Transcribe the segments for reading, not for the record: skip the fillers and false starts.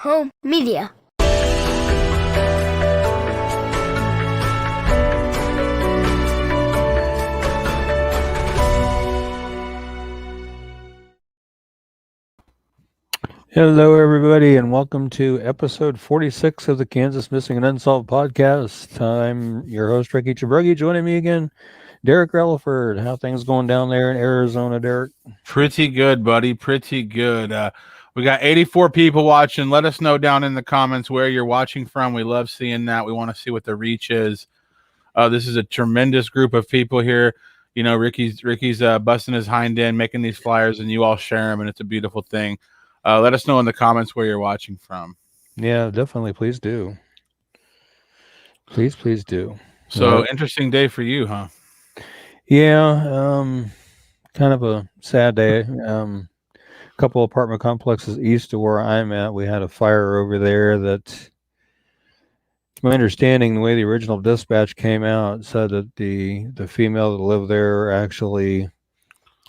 Home Media. Hello, everybody, and welcome to episode 46 of the Kansas Missing and Unsolved podcast. I'm your host, Ricky Chabruggy. Joining me again, Derek Relaford. How things going down there in Arizona, Derek? Pretty good, buddy. Pretty good. We got 84 people watching. Let us know down in the comments where you're watching from. We love seeing that. We want to see what the reach is. This is a tremendous group of people here. You know, Ricky's busting his hind end, making these flyers, and you all share them, and it's a beautiful thing. Let us know in the comments where you're watching from. Yeah, definitely. Please do. Please do. So, interesting day for you, huh? Yeah, kind of a sad day. A couple apartment complexes east of where I'm at, we had a fire over there that, to my understanding, the way the original dispatch came out said that the female that lived there actually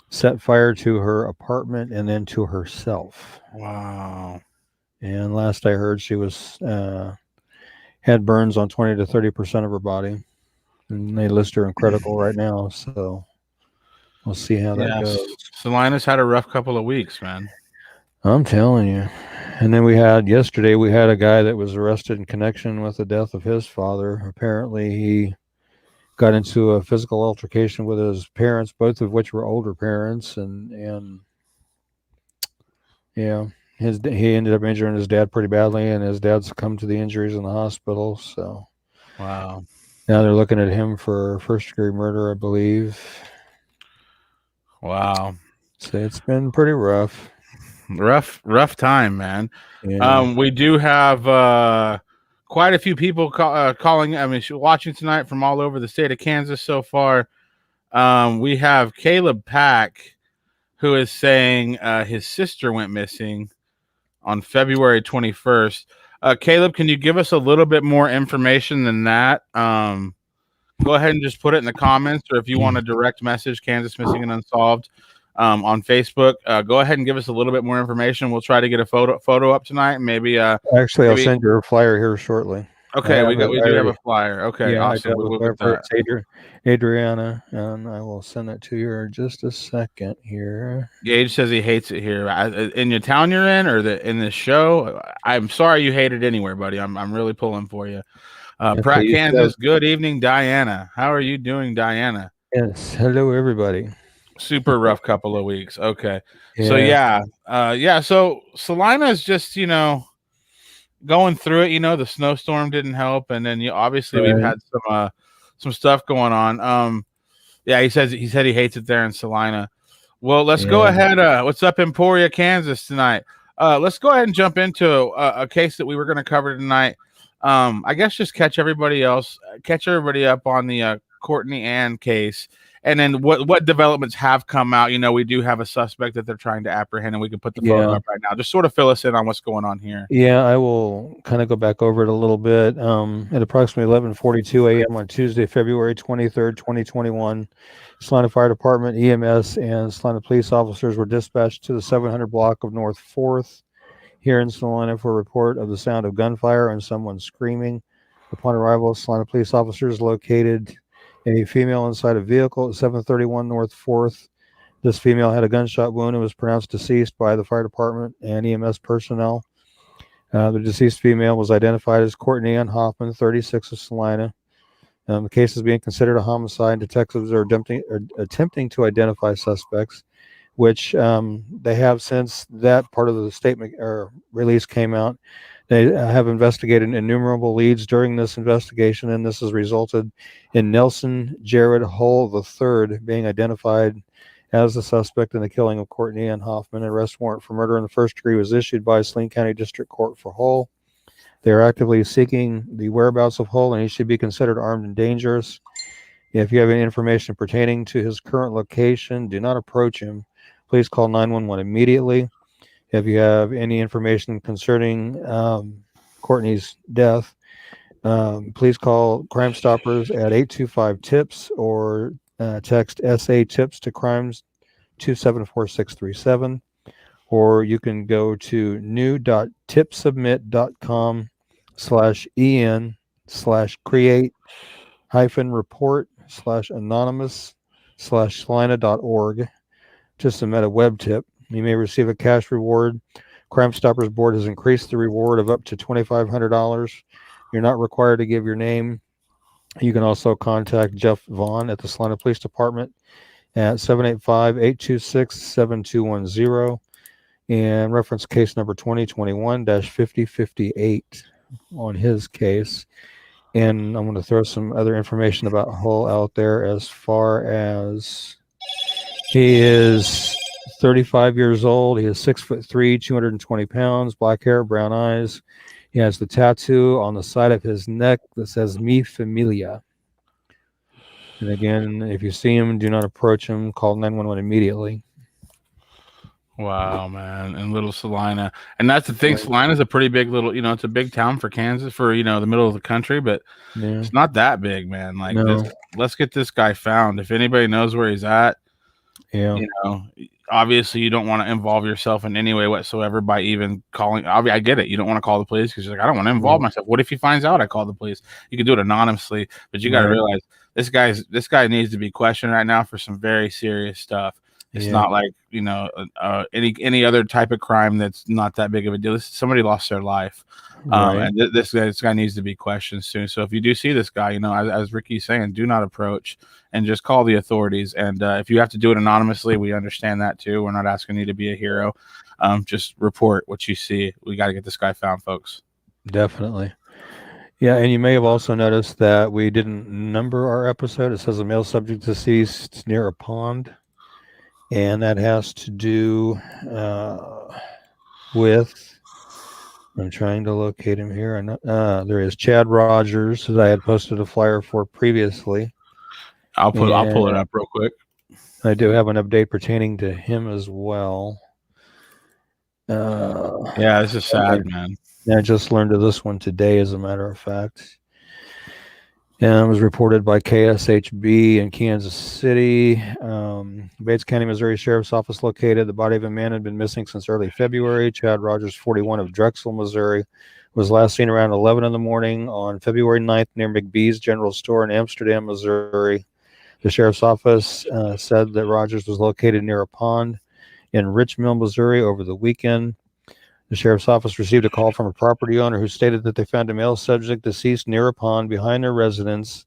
set fire to her apartment and then to herself. Wow. And last I heard, she was had burns on 20 to 30% of her body, and they list her in critical right now. So we'll see how that goes. Solana's had a rough couple of weeks, man. I'm telling you. And then yesterday we had a guy that was arrested in connection with the death of his father. Apparently he got into a physical altercation with his parents, both of which were older parents, and yeah, he ended up injuring his dad pretty badly, and his dad's succumbed to the injuries in the hospital. So, wow. Now they're looking at him for first-degree murder, I believe. Wow. So it's been pretty rough. Rough time, man. Yeah. We do have quite a few people calling. I mean, watching tonight from all over the state of Kansas so far. We have Caleb Pack, who is saying his sister went missing on February 21st. Caleb, can you give us a little bit more information than that? Go ahead and just put it in the comments, or if you want a direct message, Kansas Missing and Unsolved, on Facebook. Go ahead and give us a little bit more information. We'll try to get a photo up tonight. Maybe actually, I'll send you a flyer here shortly. Okay, we do have a flyer. Okay, yeah, awesome. We'll get that. Adriana, and I will send that to you in just a second here. Gage says he hates it here. In your town you're in, or in this show? I'm sorry you hate it anywhere, buddy. I'm really pulling for you. Pratt, Kansas. Good evening, Diana. How are you doing, Diana? Yes. Hello, everybody. Super rough couple of weeks. Okay. Yeah. So So Solana is just, going through it. The snowstorm didn't help, and then obviously we've had some stuff going on. He said he hates it there in Solana. Well, let's go ahead. What's up, Emporia, Kansas tonight? Let's go ahead and jump into a case that we were going to cover tonight. I guess just catch everybody up on the Courtney Ann case. And then what developments have come out? We do have a suspect that they're trying to apprehend, and we can put the photo up right now. Just sort of fill us in on what's going on here. Yeah, I will kind of go back over it a little bit. At approximately 11:42 a.m. on Tuesday, February 23rd, 2021, Solana Fire Department, EMS, and Solana police officers were dispatched to the 700 block of North 4th here in Solana for a report of the sound of gunfire and someone screaming. Upon arrival, Solana police officers located a female inside a vehicle at 731 North 4th. This female had a gunshot wound and was pronounced deceased by the fire department and EMS personnel. The deceased female was identified as Courtney Ann Hoffman, 36, of Solana. The case is being considered a homicide. Detectives are attempting to identify suspects, which they have since that part of the statement or release came out. They have investigated innumerable leads during this investigation, and this has resulted in Nelson Jared Hull III being identified as the suspect in the killing of Courtney Ann Hoffman. An arrest warrant for murder in the first degree was issued by Saline County District Court for Hull. They are actively seeking the whereabouts of Hull, and he should be considered armed and dangerous. If you have any information pertaining to his current location, do not approach him. Please call 911 immediately. If you have any information concerning Courtney's death, please call Crime Stoppers at 825-TIPS or text SA TIPS to crimes 274637. or you can go to new.tipsubmit.com/en/create-report/anonymous/salina.org to submit a web tip. You may receive a cash reward. Crime Stoppers Board has increased the reward of up to $2,500. You're not required to give your name. You can also contact Jeff Vaughn at the Salina Police Department at 785-826-7210 and reference case number 2021-5058 on his case. And I'm going to throw some other information about Hull out there as far as he is 35 years old. He is 6'3", 220 pounds, black hair, brown eyes. He has the tattoo on the side of his neck that says "Mi Familia." And again, if you see him, do not approach him. Call 911 immediately. Wow, man. And little Salina. And that's the thing. Salina's a pretty big little, it's a big town for Kansas, for, the middle of the country, but it's not that big, man. Like, let's get this guy found. If anybody knows where he's at, obviously you don't want to involve yourself in any way whatsoever by even calling. I get it. You don't want to call the police because you're like, I don't want to involve myself. What if he finds out I called the police? You can do it anonymously, but you got to realize this guy needs to be questioned right now for some very serious stuff. It's not like, any other type of crime that's not that big of a deal. Somebody lost their life. And this guy needs to be questioned soon. So if you do see this guy, as Ricky's saying, do not approach and just call the authorities. And if you have to do it anonymously, we understand that too. We're not asking you to be a hero. Just report what you see. We got to get this guy found, folks. Definitely. Yeah, and you may have also noticed that we didn't number our episode. It says a male subject deceased near a pond. And that has to do with, I'm trying to locate him here. There is Chad Rogers that I had posted a flyer for previously. I'll pull it up real quick. I do have an update pertaining to him as well. Yeah, this is sad, man. I just learned of this one today, as a matter of fact. And it was reported by KSHB in Kansas City. Bates County, Missouri Sheriff's Office located. The body of a man had been missing since early February. Chad Rogers, 41, of Drexel, Missouri, was last seen around 11 in the morning on February 9th near McBee's General Store in Amsterdam, Missouri. The Sheriff's Office said that Rogers was located near a pond in Rich Mill, Missouri over the weekend. The Sheriff's Office received a call from a property owner who stated that they found a male subject deceased near a pond behind their residence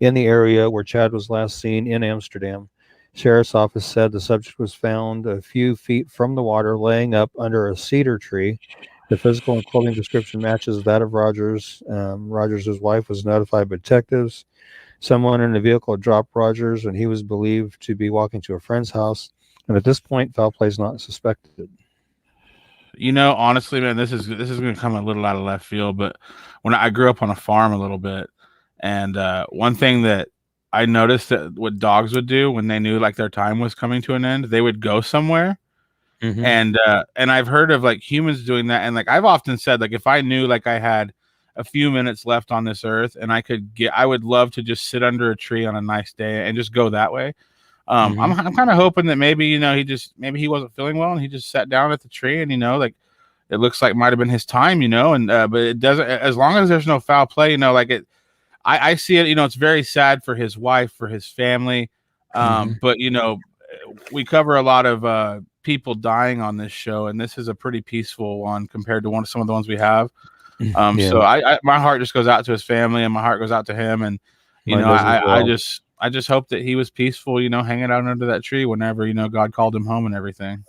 in the area where Chad was last seen in Amsterdam. Sheriff's Office said the subject was found a few feet from the water, laying up under a cedar tree. The physical and clothing description matches that of Rogers. Rogers' wife was notified by detectives. Someone in the vehicle dropped Rogers, and he was believed to be walking to a friend's house. And at this point, foul play is not suspected. Honestly, man, this is going to come a little out of left field, but when I grew up on a farm a little bit, and one thing that I noticed that what dogs would do when they knew like their time was coming to an end, they would go somewhere. Mm-hmm. And I've heard of like humans doing that. And like I've often said, like if I knew like I had a few minutes left on this earth and I would love to just sit under a tree on a nice day and just go that way. I'm kind of hoping that maybe, he wasn't feeling well and he just sat down at the tree and, like it looks like might have been his time, and, but it doesn't, as long as there's no foul play, I see it, it's very sad for his wife, for his family. But, we cover a lot of, people dying on this show, and this is a pretty peaceful one compared to some of the ones we have. So my heart just goes out to his family and my heart goes out to him. And, I just hope that he was peaceful, hanging out under that tree whenever, God called him home and everything.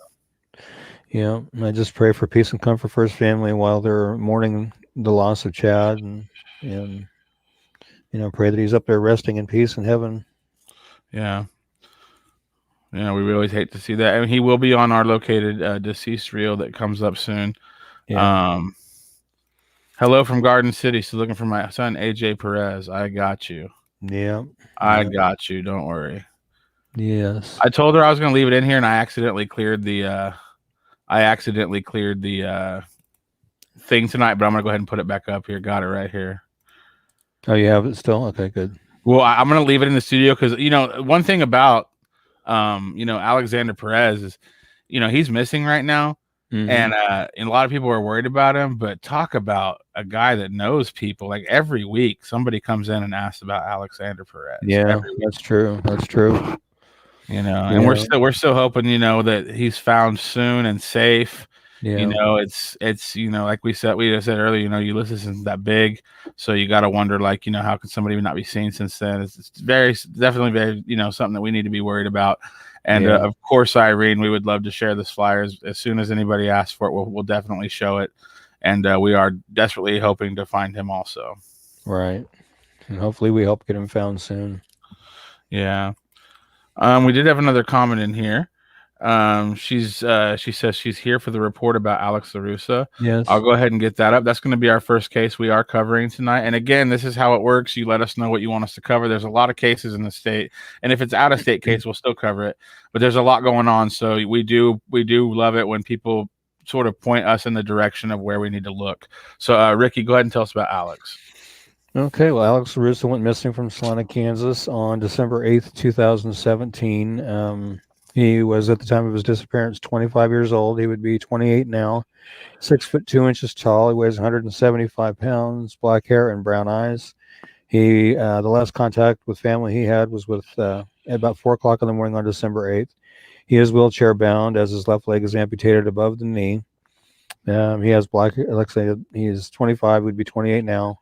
Yeah. I just pray for peace and comfort for his family while they're mourning the loss of Chad and pray that he's up there resting in peace in heaven. Yeah. We really hate to see that. I mean, he will be on our located deceased reel that comes up soon. Yeah. Hello from Garden City. So looking for my son, AJ Perez. I got you. Yeah. I got you. Don't worry. Yes. I told her I was going to leave it in here and I accidentally cleared the thing tonight, but I'm going to go ahead and put it back up here. Got it right here. Oh, you have it still? Okay, good. Well, I'm going to leave it in the studio because, one thing about, Alexander Perez is, he's missing right now. And a lot of people are worried about him, but talk about a guy that knows people. Like every week, somebody comes in and asks about Alexander Perez. Yeah, that's true. That's true. And we're still hoping, that he's found soon and safe. Yeah. It's like we just said earlier, Ulysses isn't that big, so you got to wonder, like, how could somebody not be seen since then? It's definitely very, something that we need to be worried about. And of course, Irene, we would love to share this flyer as soon as anybody asks for it. We'll definitely show it, and we are desperately hoping to find him also. Right, and hopefully we help get him found soon. Yeah. We did have another comment in here. She says she's here for the report about Alex LaRussa. Yes. I'll go ahead and get that up. That's going to be our first case we are covering tonight. And again, this is how it works. You let us know what you want us to cover. There's a lot of cases in the state, and if it's out of state case, we'll still cover it. But there's a lot going on, so we do love it when people sort of point us in the direction of where we need to look. So, Ricky, go ahead and tell us about Alex. Okay, well, Alex LaRussa went missing from Solana, Kansas on December 8th, 2017. He was, at the time of his disappearance, 25 years old. He would be 28 now. 6'2" tall. He weighs 175 pounds, black hair and brown eyes. The last contact with family he had was with at about 4 o'clock in the morning on December 8th. He is wheelchair bound, as his left leg is amputated above the knee. He has black hair. Like I said, he is 25, would be 28 now.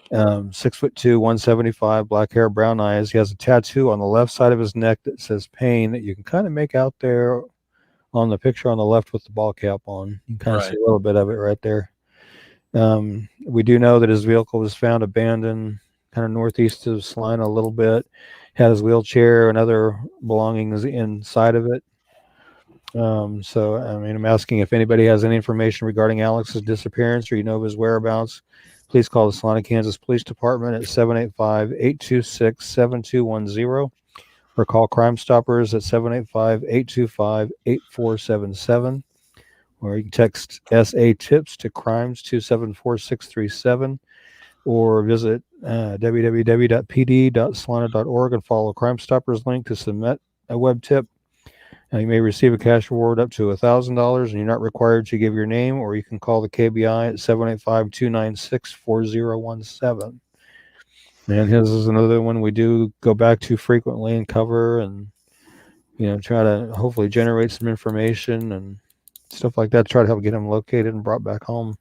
6'2", 175, black hair, brown eyes. He has a tattoo on the left side of his neck that says pain, that you can kind of make out there on the picture on the left with the ball cap on. You can kind of see a little bit of it right there. We do know that his vehicle was found abandoned kind of northeast of Salina a little bit. Had his wheelchair and other belongings inside of it. So, I mean, I'm asking if anybody has any information regarding Alex's disappearance, or you know of his whereabouts. Please call the Solana, Kansas Police Department at 785-826-7210, or call Crime Stoppers at 785-825-8477, or you can text SA Tips to crimes 274637, or visit www.pd.solana.org and follow Crime Stoppers link to submit a web tip. You may receive a cash reward up to $1,000, and you're not required to give your name, or you can call the KBI at 785-296-4017. And his is another one we do go back to frequently and cover, and try to hopefully generate some information and stuff like that to try to help get him located and brought back home.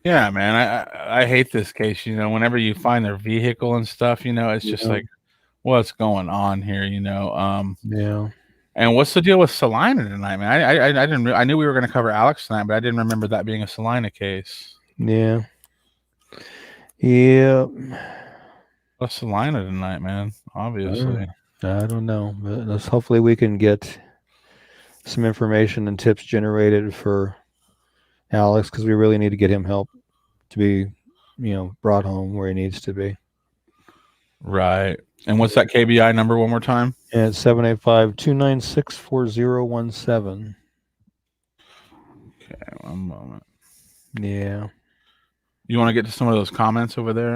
Yeah, man, I hate this case. Whenever you find their vehicle and stuff, it's just like, what's going on here? Yeah. And what's the deal with Solana tonight, man? I knew we were going to cover Alex tonight, but I didn't remember that being a Solana case. Yeah. What's Solana tonight, man? Obviously, I don't know, but hopefully we can get some information and tips generated for Alex, because we really need to get him help to be, brought home where he needs to be. Right. And what's that KBI number one more time? And it's 785-296-4017. Okay, one moment. Yeah. You want to get to some of those comments over there?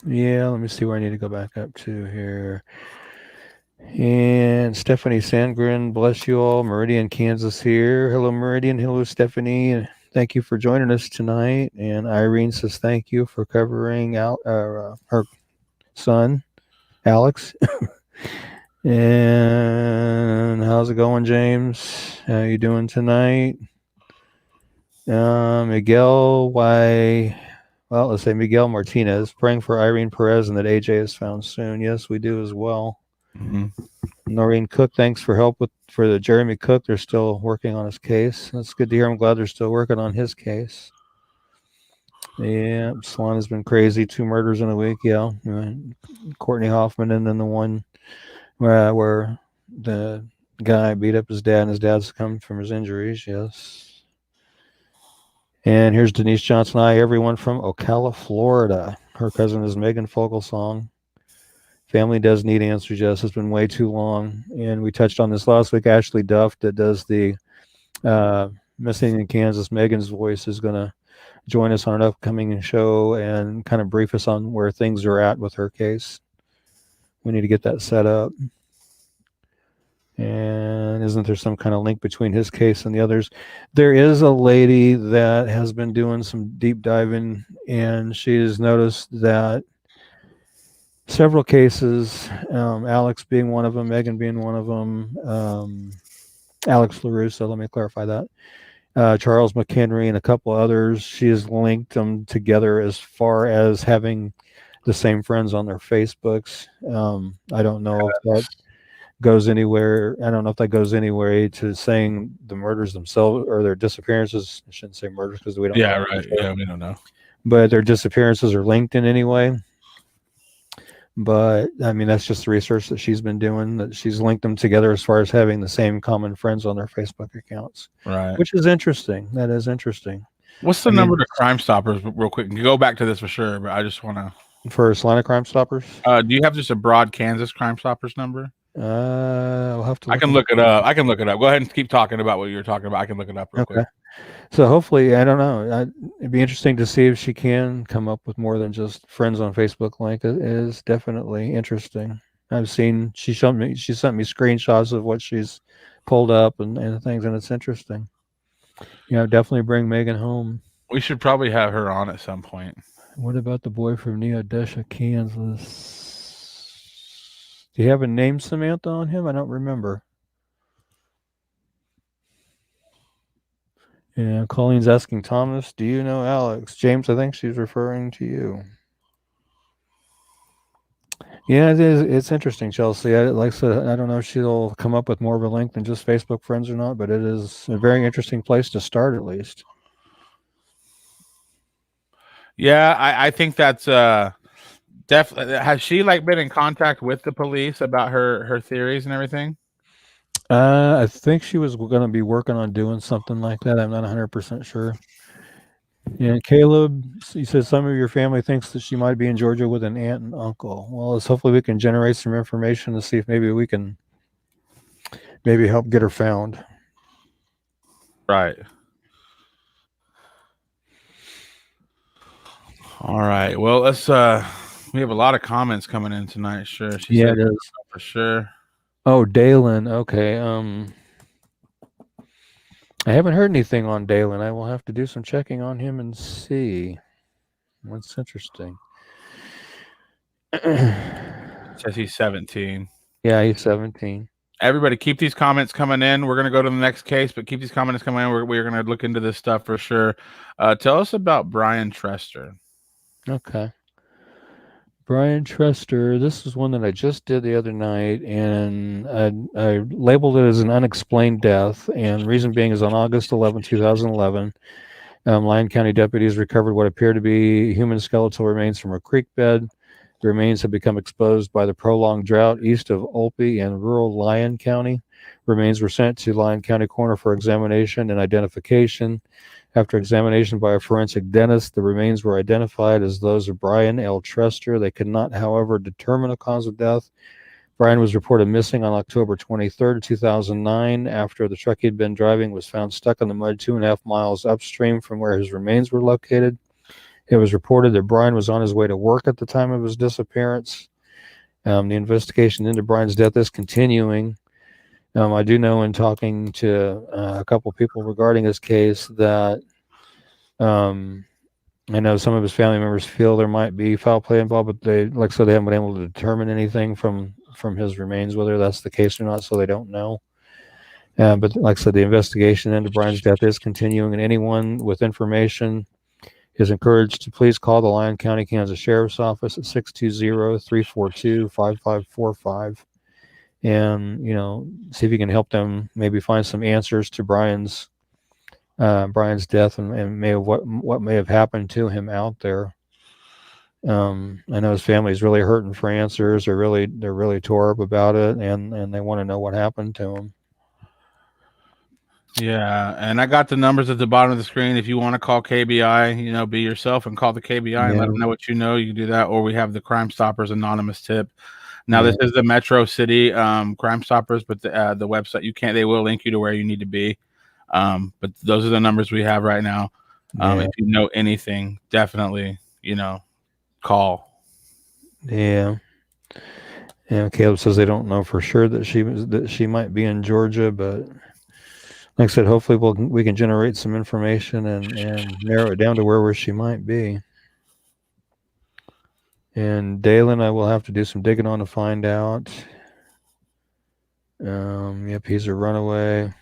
Yeah, let me see where I need to go back up to here. And Stephanie Sandgren, bless you all. Meridian, Kansas here. Hello, Meridian. Hello, Stephanie. Thank you for joining us tonight. And Irene says thank you for covering out her son, Alex. And how's it going, James? How you doing tonight? Miguel, let's say Miguel Martinez, praying for Irene Perez and that AJ is found soon. Yes, we do as well. Mm-hmm. Noreen Cook, thanks for help for the Jeremy Cook. They're still working on his case. That's good to hear. I'm glad they're still working on his case. Yeah, Solana's been crazy. 2 murders in a week. Yeah, Courtney Hoffman, and then the one where the guy beat up his dad, and his dad's come from his injuries. Yes. And here's Denise Johnson. Hi, everyone from Ocala, Florida. Her cousin is Megan Fogelsong. Family does need answers. Yes, it's been way too long. And we touched on this last week. Ashley Duff, that does the Missing in Kansas, Megan's Voice, is going to join us on an upcoming show and kind of brief us on where things are at with her case. We need to get that set up. And isn't there some kind of link between his case and the others? There is a lady that has been doing some deep diving, and she has noticed that several cases, Alex being one of them, Megan being one of them, Alex LaRusso, let me clarify that, Charles McHenry, and a couple others, she has linked them together as far as having the same friends on their Facebooks. I don't know if that goes anywhere. I don't know if that goes anywhere to saying the murders themselves or their disappearances. I shouldn't say murders because we don't know. Yeah, right. Yeah, we don't know. But their disappearances are linked in any way. But I mean, that's just the research that she's been doing, that she's linked them together as far as having the same common friends on their Facebook accounts. Right. Which is interesting. That is interesting. What's the number to Crime Stoppers, real quick? You go back to this for sure, but I just want to. For Solana Crime Stoppers? Do you have just a broad Kansas Crime Stoppers number? I'll have to. I can look it up. Go ahead and keep talking about what you're talking about. I can look it up real quick. So hopefully, I don't know. It'd be interesting to see if she can come up with more than just friends on Facebook link. It is definitely interesting. I've seen she sent me screenshots of what she's pulled up and things, and it's interesting. Definitely bring Megan home. We should probably have her on at some point. What about the boy from Neodesha, Kansas? Do you have a name, Samantha, on him? I don't remember. Yeah, Colleen's asking Thomas, do you know Alex? James, I think she's referring to you. Yeah, it is. It's interesting, Chelsea. Like I said, I don't know if she'll come up with more of a link than just Facebook friends or not, but it is a very interesting place to start, at least. Yeah, I think that's definitely. Has she been in contact with the police about her theories and everything? I think she was going to be working on doing something like that. I'm not 100% sure. Yeah, Caleb, he says some of your family thinks that she might be in Georgia with an aunt and uncle. Well, hopefully we can generate some information to see if maybe we can help get her found. Right. All right. Well, let's. We have a lot of comments coming in tonight. Sure. She said it is for sure. Oh, Dalen. Okay. I haven't heard anything on Dalen. I will have to do some checking on him and see. That's interesting. Says he's 17. Yeah, he's 17. Everybody, keep these comments coming in. We're going to go to the next case, but keep these comments coming in. We're going to look into this stuff for sure. Tell us about Brian Trester. Okay. Brian Trester, this is one that I just did the other night, and I labeled it as an unexplained death, and reason being is on August 11, 2011, Lyon County deputies recovered what appeared to be human skeletal remains from a creek bed. The remains had become exposed by the prolonged drought east of Olpe in rural Lyon County. Remains were sent to Lyon County Coroner for examination and identification. After examination by a forensic dentist, the remains were identified as those of Brian L. Trester. They could not, however, determine a cause of death. Brian was reported missing on October 23rd, 2009, after the truck he'd been driving was found stuck in the mud 2.5 miles upstream from where his remains were located. It was reported that Brian was on his way to work at the time of his disappearance. The investigation into Brian's death is continuing. I do know in talking to a couple people regarding his case that I know some of his family members feel there might be foul play involved, but they haven't been able to determine anything from his remains, whether that's the case or not, so they don't know. But like I said, the investigation into Brian's death is continuing, and anyone with information is encouraged to please call the Lyon County, Kansas Sheriff's Office at 620-342-5545. And see if you can help them maybe find some answers to Brian's death and what may have happened to him out there. I know his family's really hurting for answers. They're really tore up about it, and they want to know what happened to him. Yeah, and I got the numbers at the bottom of the screen. If you want to call KBI, be yourself and call the KBI and let them know what you know. You can do that, or we have the Crime Stoppers anonymous tip. Now, this is the Metro City Crime Stoppers, but the website, they will link you to where you need to be. But those are the numbers we have right now. If you know anything, definitely, call. Yeah. And Caleb says they don't know for sure that she might be in Georgia, but like I said, hopefully we can generate some information and narrow it down to where she might be. And Dalen, I will have to do some digging on to find out. Yep, he's a runaway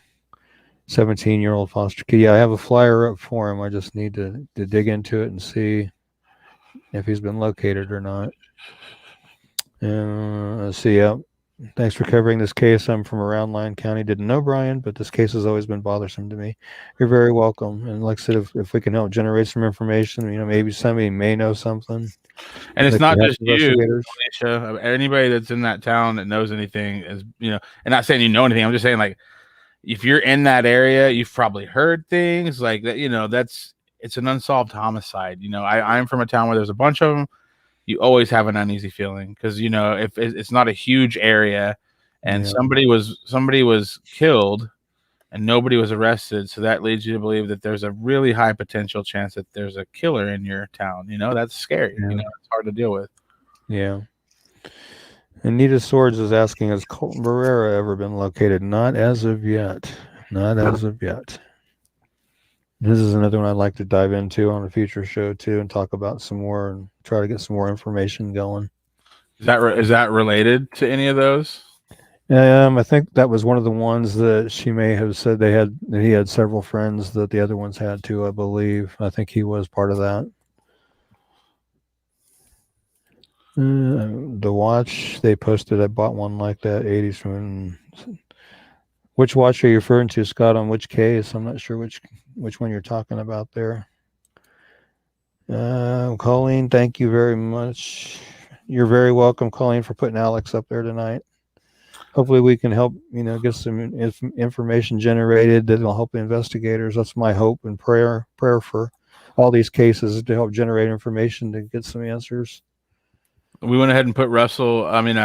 17-year-old foster kid. Yeah, I have a flyer up for him. I just need to dig into it and see if he's been located or not. Let's see. Yep. Thanks for covering this case. I'm from around Lyon County. Didn't know Brian, but this case has always been bothersome to me. You're very welcome. And like I said, if we can help generate some information, maybe somebody may know something. And it's not just you, Alicia. Anybody that's in that town that knows anything is, and not saying you know anything. I'm just saying, like, if you're in that area, you've probably heard things like that. It's an unsolved homicide. I'm from a town where there's a bunch of them. You always have an uneasy feeling because if it's not a huge area, and somebody was killed and nobody was arrested, so that leads you to believe that there's a really high potential chance that there's a killer in your town. That's scary. It's hard to deal with. Yeah. Anita Swords is asking, has Colton Barrera ever been located? Not as of yet. Not as of yet. This is another one I'd like to dive into on a future show too, and talk about some more and try to get some more information going. Is that related to any of those? I think that was one of the ones that she may have said he had several friends that the other ones had too, I believe. I think he was part of that. The watch they posted, I bought one like that, 80s from. Which watch are you referring to, Scott? On which case? I'm not sure which one you're talking about there. Colleen, thank you very much. You're very welcome, Colleen, for putting Alex up there tonight. Hopefully we can help, get some information generated that will help the investigators. That's my hope and prayer for all these cases, to help generate information to get some answers. We went ahead and put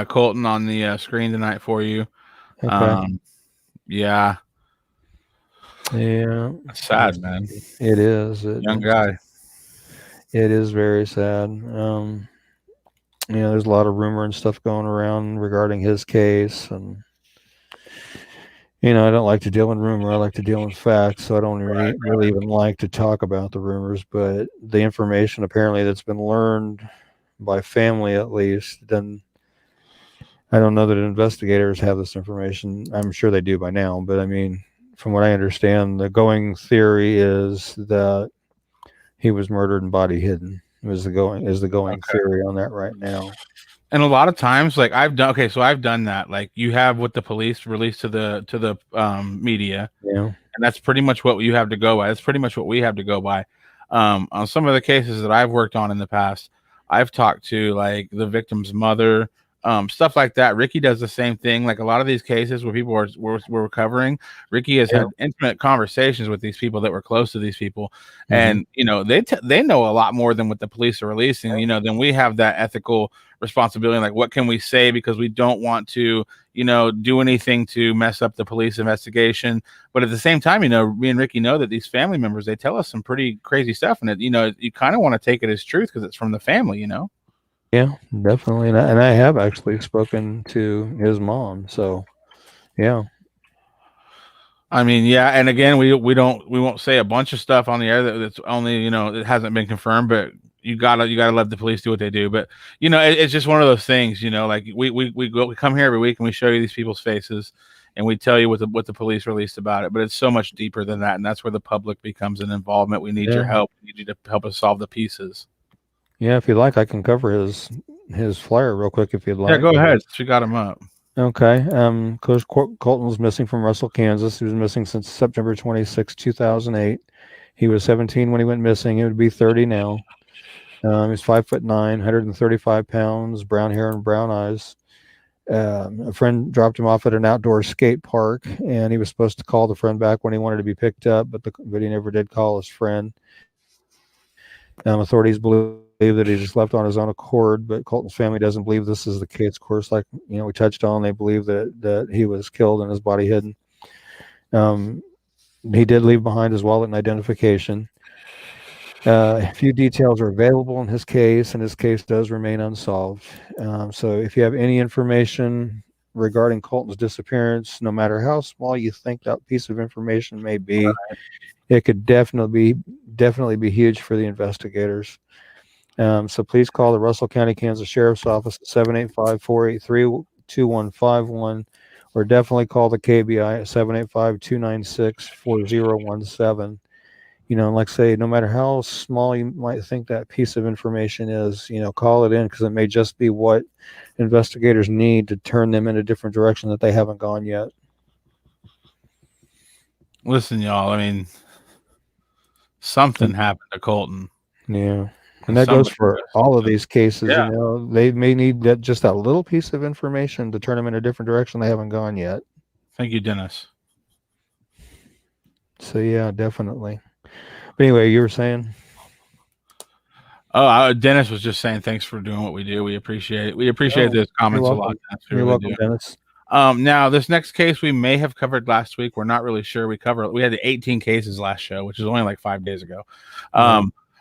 Colton on the screen tonight for you. Okay. Yeah. That's sad, man. It is. Young guy. It is very sad. There's a lot of rumor and stuff going around regarding his case, and I don't like to deal in rumor. I like to deal in facts, so I don't really even like to talk about the rumors. But the information apparently that's been learned by family, at least, then I don't know that investigators have this information. I'm sure they do by now, but from what I understand, the going theory is that he was murdered and body hidden. Is the going theory on that right now. And a lot of times, like I've done that. Like you have what the police release to the media, and that's pretty much what you have to go by. That's pretty much what we have to go by. On some of the cases that I've worked on in the past, I've talked to like the victim's mother, stuff like that. Ricky does the same thing. Like a lot of these cases where people were recovering, Ricky has had intimate conversations with these people that were close to these people, and they know a lot more than what the police are releasing. Then we have that ethical responsibility. Like, what can we say, because we don't want to do anything to mess up the police investigation. But at the same time, me and Ricky know that these family members, they tell us some pretty crazy stuff, and you kind of want to take it as truth because it's from the family. Yeah, definitely. And I have actually spoken to his mom. So, yeah. And again, we won't say a bunch of stuff on the air that's only, it hasn't been confirmed, but you gotta let the police do what they do. But, it's just one of those things, like we come here every week and we show you these people's faces and we tell you what the police released about it, but it's so much deeper than that. And that's where the public becomes an involvement. We need your help. We need you to help us solve the pieces. Yeah, if you'd like, I can cover his flyer real quick if you'd like. Yeah, go ahead. We got him up. Okay. Coach Colton's missing from Russell, Kansas. He was missing since September 26, 2008. He was 17 when he went missing. He would be 30 now. He's 5'9", 135 pounds, brown hair and brown eyes. A friend dropped him off at an outdoor skate park, and he was supposed to call the friend back when he wanted to be picked up, but he never did call his friend. Authorities believe that he just left on his own accord, but Colton's family doesn't believe this is the case. Of course, like we touched on, they believe that he was killed and his body hidden. He did leave behind his wallet and identification. A few details are available in his case, and his case does remain unsolved. So if you have any information regarding Colton's disappearance, no matter how small you think that piece of information may be, it could definitely be huge for the investigators. So please call the Russell County, Kansas Sheriff's Office at 785-483-2151, or definitely call the KBI at 785-296-4017. And like I say, no matter how small you might think that piece of information is, call it in, because it may just be what investigators need to turn them in a different direction that they haven't gone yet. Listen, y'all, I mean, something happened to Colton. Yeah. And that goes for all of these cases. Yeah. They may need just that little piece of information to turn them in a different direction they haven't gone yet. Thank you, Dennis. So yeah, definitely. But anyway, you were saying? Oh, Dennis was just saying thanks for doing what we do. We appreciate it. We appreciate those comments a lot. You're welcome, Dennis. Now, this next case we may have covered last week. We're not really sure. We had the 18 cases last show, which is only like 5 days ago.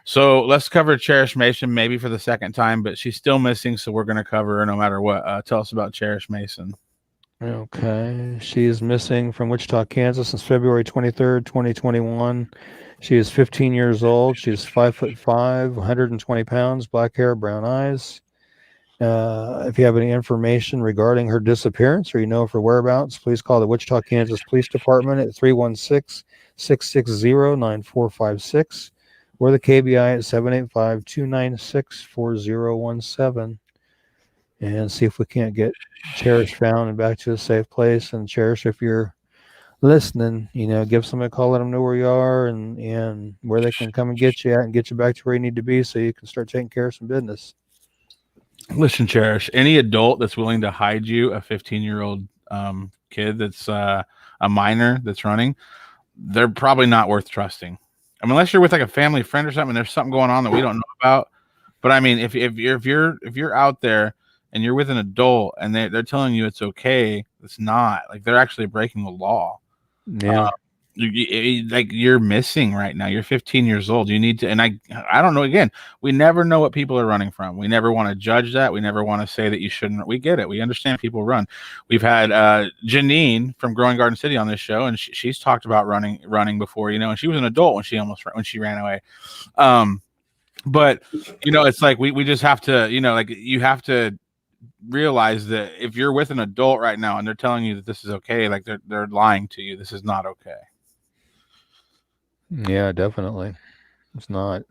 So let's cover Cherish Mason maybe for the second time, but she's still missing, so we're going to cover her no matter what. Tell us about Cherish Mason. Okay. She is missing from Wichita, Kansas since February 23rd, 2021. She is 15 years old. She's 5'5", 120 pounds, black hair, brown eyes. If you have any information regarding her disappearance or of her whereabouts, please call the Wichita, Kansas Police Department at 316-660-9456 or the KBI at 785-296-4017. And see if we can't get Cherish found and back to a safe place. And Cherish, if you're listening, give somebody a call, let them know where you are and where they can come and get you at and get you back to where you need to be so you can start taking care of some business. Listen, Cherish, any adult that's willing to hide you a 15-year-old kid that's a minor that's running, they're probably not worth trusting. I mean, unless you're with like a family friend or something, there's something going on that we don't know about. But I mean, if you're out there and you're with an adult and they're telling you it's okay, it's not. Like, they're actually breaking the law. Yeah. You're missing right now. You're 15 years old. You need to, and I don't know. Again, we never know what people are running from. We never want to judge that. We never want to say that you shouldn't. We get it. We understand people run. We've had Janine from Growing Garden City on this show, and she's talked about running before, and she was an adult when she ran away. But it's like we just have to, you have to realize that if you're with an adult right now and they're telling you that this is okay, like they're lying to you. This is not okay. Yeah, definitely. It's not.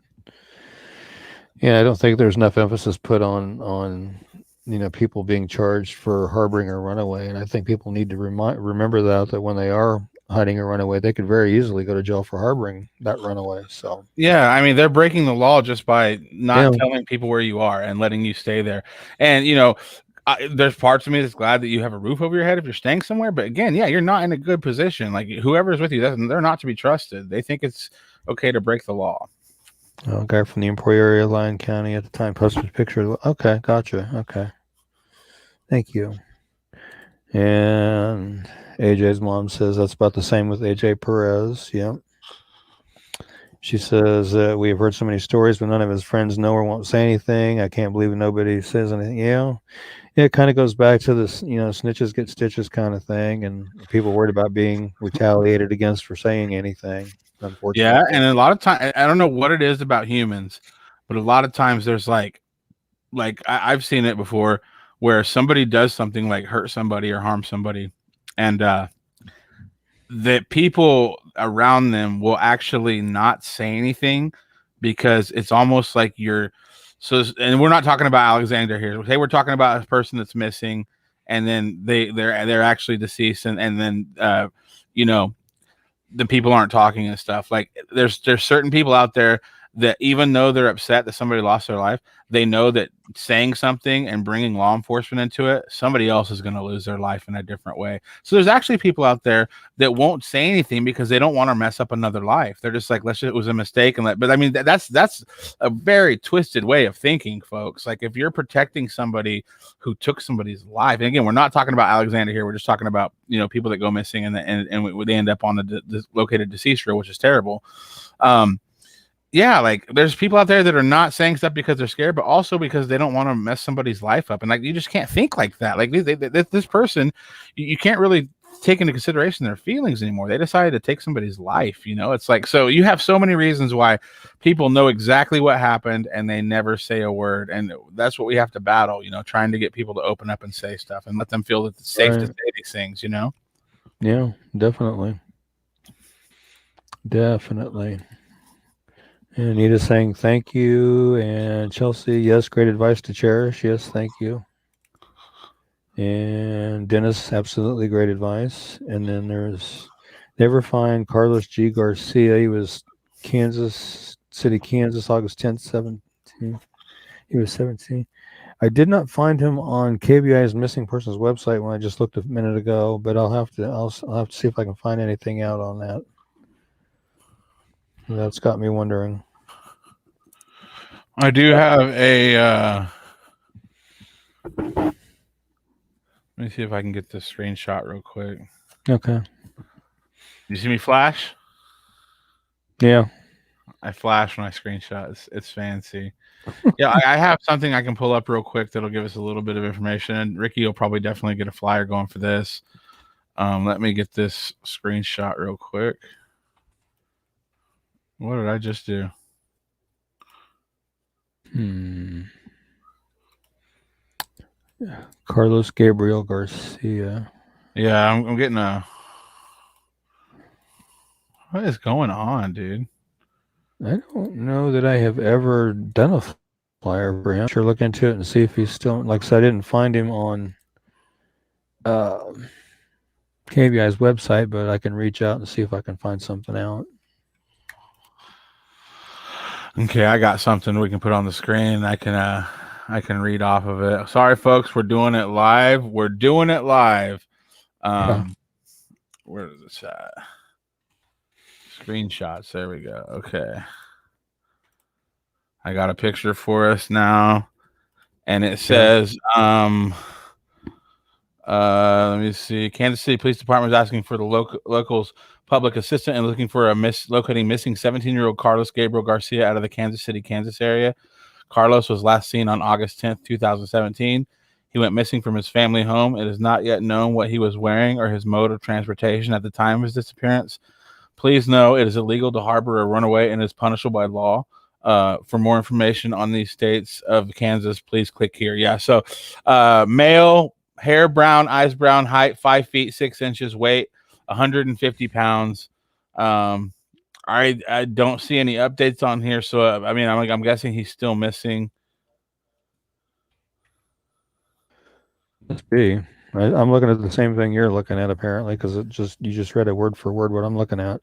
Yeah, I don't think there's enough emphasis put on people being charged for harboring a runaway, and I think people need to remember that when they are hiding a runaway, they could very easily go to jail for harboring that runaway. So yeah, I mean, they're breaking the law just by not telling people where you are and letting you stay there. And there's parts of me that's glad that you have a roof over your head if you're staying somewhere. But again, yeah, you're not in a good position. Like, whoever's with you, they're not to be trusted. They think it's okay to break the law. A guy from the Emporia area, Lyon County at the time, posted a picture. Okay, gotcha. Okay. Thank you. And AJ's mom says that's about the same with AJ Perez. Yeah. She says we have heard so many stories, but none of his friends know or won't say anything. I can't believe nobody says anything. Yeah, it kind of goes back to this, snitches get stitches kind of thing, and people worried about being retaliated against for saying anything. Unfortunately, yeah, and a lot of times, I don't know what it is about humans, but a lot of times there's like I've seen it before where somebody does something like hurt somebody or harm somebody, and that people around them will actually not say anything because it's almost like and we're not talking about Alexander here. Hey, we're talking about a person that's missing, and then they're actually deceased, and then the people aren't talking and stuff. Like, there's certain people out there that even though they're upset that somebody lost their life, they know that saying something and bringing law enforcement into it, somebody else is going to lose their life in a different way. So there's actually people out there that won't say anything because they don't want to mess up another life. They're just like, it was a mistake. But I mean, that's a very twisted way of thinking, folks. Like, if you're protecting somebody who took somebody's life, and again, we're not talking about Alexander here. We're just talking about, people that go missing and they end up on the located deceased row, which is terrible. yeah, like there's people out there that are not saying stuff because they're scared, but also because they don't want to mess somebody's life up. And like, you just can't think like that. Like this person, you can't really take into consideration their feelings anymore. They decided to take somebody's life. It's like, so you have so many reasons why people know exactly what happened and they never say a word. And that's what we have to battle, trying to get people to open up and say stuff and let them feel that it's safe to say these things, Yeah, definitely. Definitely. And Anita saying thank you. And Chelsea, yes, great advice to Cherish. Yes, thank you. And Dennis, absolutely great advice. And then there's never find Carlos G. Garcia. He was Kansas City, Kansas, August 10th, 17. He was 17. I did not find him on KBI's missing persons website when I just looked a minute ago, but I'll have to see if I can find anything out on that. That's got me wondering. I do have a let me see if I can get this screenshot real quick. Okay. You see me flash? Yeah. I flash when I screenshot. It's fancy. Yeah, I have something I can pull up real quick that'll give us a little bit of information. And Ricky will probably definitely get a flyer going for this. Let me get this screenshot real quick. What did I just do? Carlos Gabriel Garcia. Yeah, I'm getting a. What is going on, dude? I don't know that I have ever done a flyer for him. Sure, look into it and see if he's still. Like I said, I didn't find him on KBI's website, but I can reach out and see if I can find something out. Okay, I got something we can put on the screen. I can read off of it. Sorry, folks, we're doing it live. Where is this at? Screenshots. There we go. Okay. I got a picture for us now. And it says, let me see. Kansas City Police Department is asking for the locals public assistant and looking for locating missing 17-year-old Carlos Gabriel Garcia out of the Kansas City, Kansas area. Carlos was last seen on August 10th, 2017. He went missing from his family home. It is not yet known what he was wearing or his mode of transportation at the time of his disappearance. Please know it is illegal to harbor a runaway and is punishable by law. For more information on these states of Kansas, please click here. Yeah, so male, hair brown, eyes brown, height 5 feet 6 inches, weight 150 pounds. I don't see any updates on here, so I mean, I'm guessing he's still missing. Must be. I'm looking at the same thing you're looking at, apparently, because you just read it word for word what I'm looking at.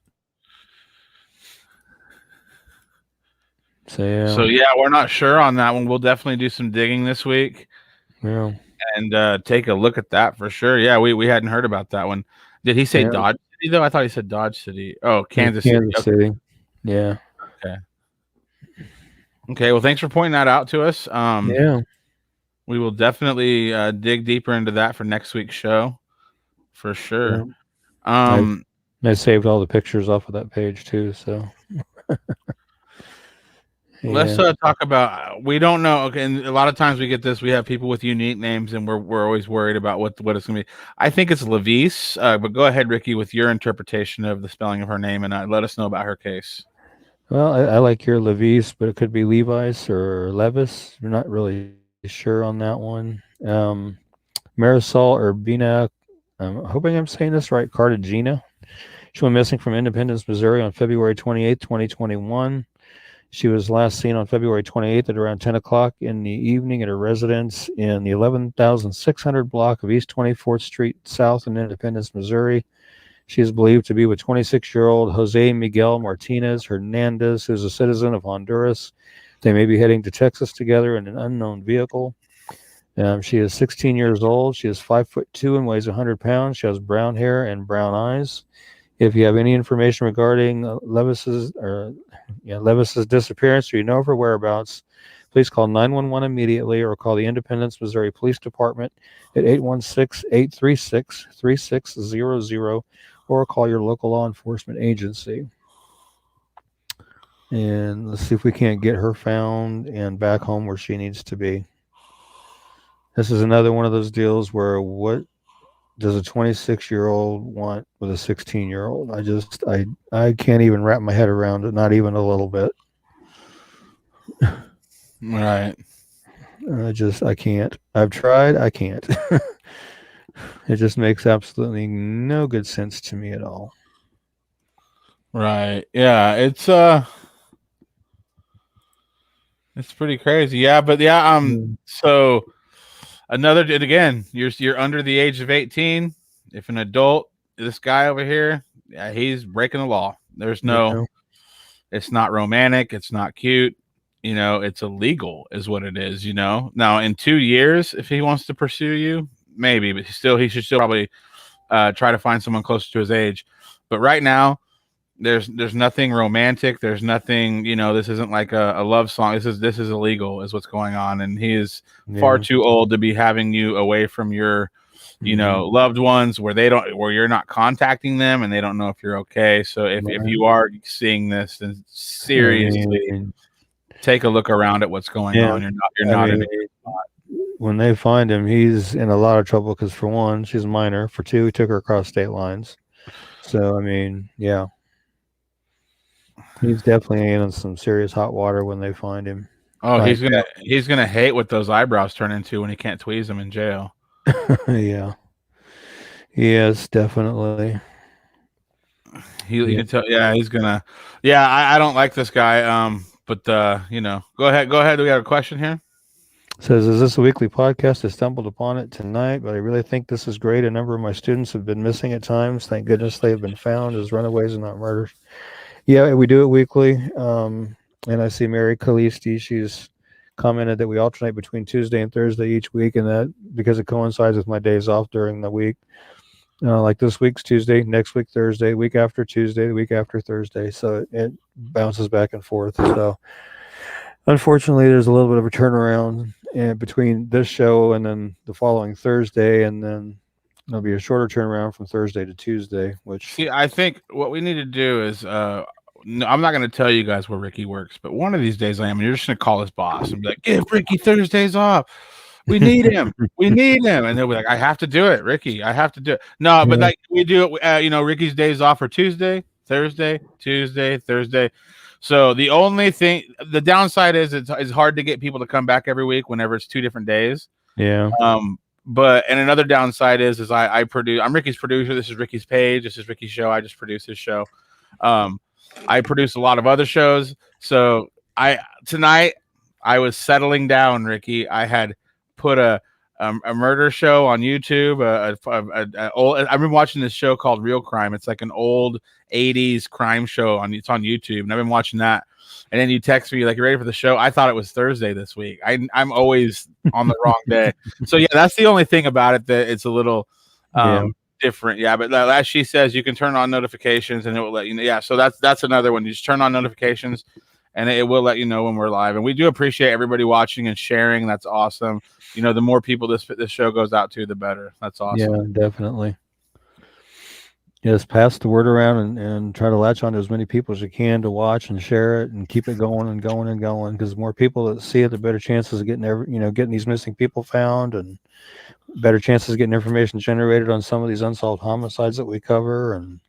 So yeah, we're not sure on that one. We'll definitely do some digging this week. Yeah. And take a look at that for sure. Yeah, we hadn't heard about that one. Did he say Dodge City though? I thought he said Dodge City. Oh, Kansas City. City. Yeah. Okay. Well, thanks for pointing that out to us. Yeah. We will definitely dig deeper into that for next week's show, for sure. Yeah. I saved all the pictures off of that page too. So. Let's talk about. We don't know. Okay, and a lot of times we get this. We have people with unique names, and we're always worried about what it's going to be. I think it's Levice, but go ahead, Ricky, with your interpretation of the spelling of her name, and let us know about her case. Well, I like your Levice, but it could be Levi's or Levis. We're not really sure on that one. Marisol Urbina. I'm hoping I'm saying this right. Cartagena. She went missing from Independence, Missouri on February 28th, 2021. She was last seen on February 28th at around 10 o'clock in the evening at her residence in the 11,600 block of East 24th Street South in Independence, Missouri. She is believed to be with 26-year-old Jose Miguel Martinez Hernandez, who's a citizen of Honduras. They may be heading to Texas together in an unknown vehicle. She is 16 years old. She is 5'2" and weighs 100 pounds. She has brown hair and brown eyes. If you have any information regarding Levis's disappearance or you know of her whereabouts, please call 911 immediately or call the Independence, Missouri Police Department at 816-836-3600 or call your local law enforcement agency. and let's see if we can't get her found and back home where she needs to be. This is another one of those deals where what does a 26-year-old want with a 16-year-old? I can't even wrap my head around it, not even a little bit. Right. I can't. I've tried, I can't. It just makes absolutely no good sense to me at all. Right. Yeah, it's pretty crazy. Yeah, but yeah, so another, and again, you're under the age of 18. If an adult, this guy over here, yeah, he's breaking the law. There's no, it's not romantic, it's not cute, it's illegal is what it is. Now in 2 years, if he wants to pursue you, maybe, but he should still probably try to find someone closer to his age. But right now, there's nothing romantic. There's nothing, this isn't like a love song. This is illegal is what's going on. And he is far too old to be having you away from your, loved ones where you're not contacting them and they don't know if you're okay. So if you are seeing this, then seriously take a look around at what's going on. You're not in a good spot. When they find him, he's in a lot of trouble because, for one, she's a minor. For two, he took her across state lines. So, yeah. He's definitely in some serious hot water when they find him. Oh, he's gonna hate what those eyebrows turn into when he can't tweeze them in jail. Yeah. Yes, definitely. You can tell. Yeah, he's gonna. Yeah, I don't like this guy. But go ahead. Do we have a question here? Says, is this a weekly podcast? I stumbled upon it tonight, but I really think this is great. A number of my students have been missing at times. Thank goodness they have been found as runaways and not murders. Yeah, we do it weekly. And I see Mary Calisti, she's commented that we alternate between Tuesday and Thursday each week, and that because it coincides with my days off during the week. Like this week's Tuesday, next week Thursday, week after Tuesday, the week after Thursday. So it bounces back and forth. So unfortunately, there's a little bit of a turnaround between this show and then the following Thursday, and then there'll be a shorter turnaround from Thursday to Tuesday. Which, see, I think what we need to do is, no, I'm not going to tell you guys where Ricky works, but one of these days I am. And you're just going to call his boss and be like, "Give Ricky Thursdays off. We need him. We need him." And they'll be like, "I have to do it, Ricky. I have to do it." No, but like we do it. Ricky's days off are Tuesday, Thursday, Tuesday, Thursday. So the only thing, the downside is it's hard to get people to come back every week whenever it's 2 different days. Yeah. But and another downside is I produce. I'm Ricky's producer. This is Ricky's page. This is Ricky's show. I just produce his show. I produce a lot of other shows. So tonight I was settling down, Ricky. I had put a murder show on YouTube. I've been watching this show called Real Crime. It's like an old 80s crime show it's on YouTube, and I've been watching that. And then you text me like, "You ready for the show?" I thought it was Thursday this week. I'm always on the wrong day. So yeah, that's the only thing about it, that it's a little different. Yeah, but as she says, you can turn on notifications and it will let you know. Yeah, so that's another one. You just turn on notifications and it will let you know when we're live. And we do appreciate everybody watching and sharing. That's awesome. The more people this show goes out to, the better. That's awesome. Yeah, definitely. Yes, pass the word around and try to latch on to as many people as you can to watch and share it and keep it going and going and going. Because the more people that see it, the better chances of getting these missing people found, and better chances of getting information generated on some of these unsolved homicides that we cover. And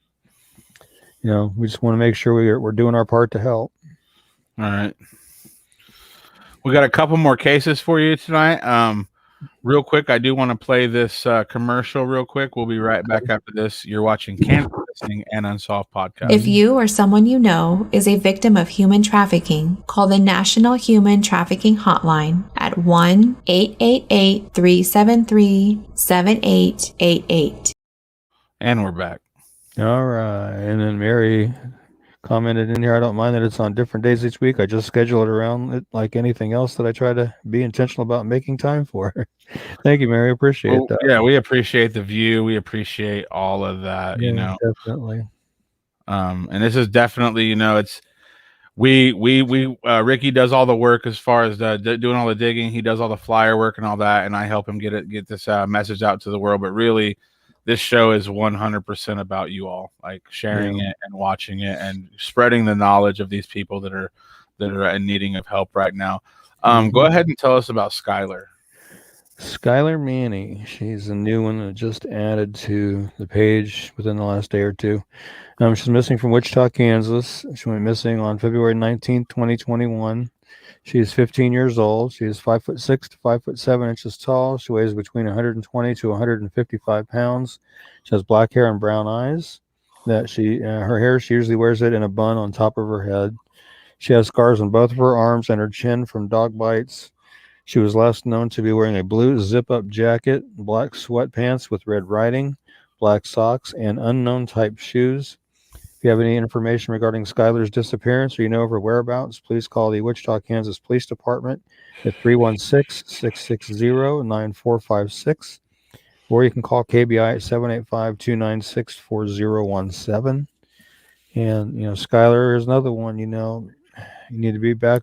we just want to make sure we're doing our part to help. All right. We got a couple more cases for you tonight. Real quick, I do want to play this commercial real quick. We'll be right back after this. You're watching Kansas Missing and Unsolved Podcast. If you or someone you know is a victim of human trafficking, call the National Human Trafficking Hotline at 1-888-373-7888. And we're back. All right. And then Mary commented in here, "I don't mind that it's on different days each week. I just schedule it around it like anything else that I try to be intentional about making time for." Thank you, Mary. Appreciate that. Yeah, we appreciate the view. We appreciate all of that. Definitely. And this is definitely, it's Ricky does all the work as far as doing all the digging. He does all the flyer work and all that, and I help him get this message out to the world. But really, this show is 100% about you all, like sharing it and watching it and spreading the knowledge of these people that are in needing of help right now. Go ahead and tell us about Skylar. Skylar Manny. She's a new one that just added to the page within the last day or two. She's missing from Wichita, Kansas. She went missing on February 19th, 2021. She is 15 years old. She is 5'6" to 5'7" tall. She weighs between 120 to 155 pounds. She has black hair and brown eyes. Her hair, she usually wears it in a bun on top of her head. She has scars on both of her arms and her chin from dog bites. She was last known to be wearing a blue zip-up jacket, black sweatpants with red writing, black socks, and unknown type shoes. If you have any information regarding Skylar's disappearance or you know of her whereabouts, please call the Wichita, Kansas Police Department at 316-660-9456, or you can call KBI at 785-296-4017. And, Skylar is another one, you need to be back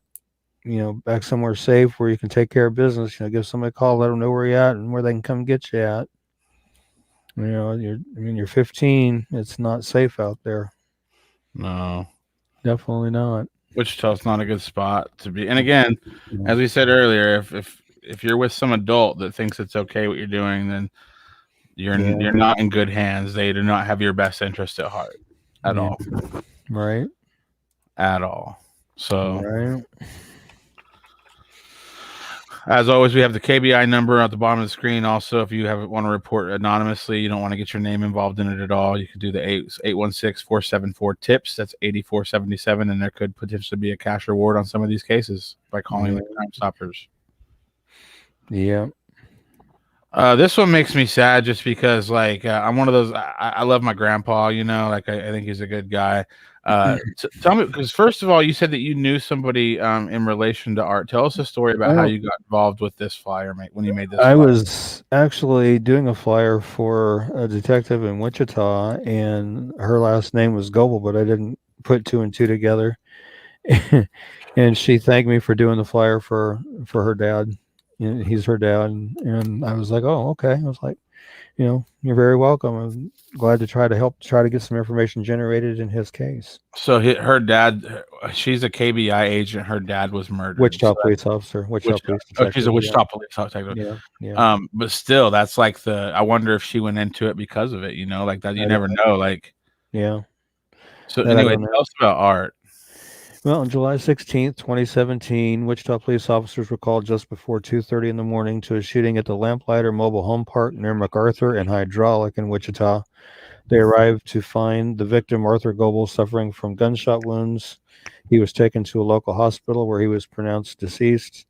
somewhere safe where you can take care of business. Give somebody a call, let them know where you're at and where they can come get you at. You're 15. It's not safe out there. No, definitely not. Wichita's not a good spot to be. And again, as we said earlier, if you're with some adult that thinks it's okay what you're doing, then you're not in good hands. They do not have your best interest at heart at all. Right. At all. So. Right. As always, we have the KBI number at the bottom of the screen. Also, if you want to report anonymously, you don't want to get your name involved in it at all, you can do the 816-474-TIPS. That's 8477, and there could potentially be a cash reward on some of these cases by calling the Crime Stoppers. Yeah. This one makes me sad just because, I'm one of those. I love my grandpa. I think he's a good guy. Tell me, because first of all, you said that you knew somebody in relation to art. Tell us a story about how you got involved with this flyer when you made this. I was actually doing a flyer for a detective in Wichita, and her last name was Goebel, but I didn't put two and two together. And she thanked me for doing the flyer for her dad. He's her dad, and I was like, oh, okay. I was like, you're very welcome. I'm glad to try to get some information generated in his case. So her dad, she's a KBI agent. Her dad was murdered. Wichita police officer. She's a Wichita police officer. Yeah. But still, that's I wonder if she went into it because of it. Like that. You never know. Yeah. So anyway, tell us about art. Well, on July 16th, 2017, Wichita police officers were called just before 2:30 in the morning to a shooting at the Lamplighter Mobile Home Park near MacArthur and Hydraulic in Wichita. They arrived to find the victim, Arthur Goebel, suffering from gunshot wounds. He was taken to a local hospital where he was pronounced deceased.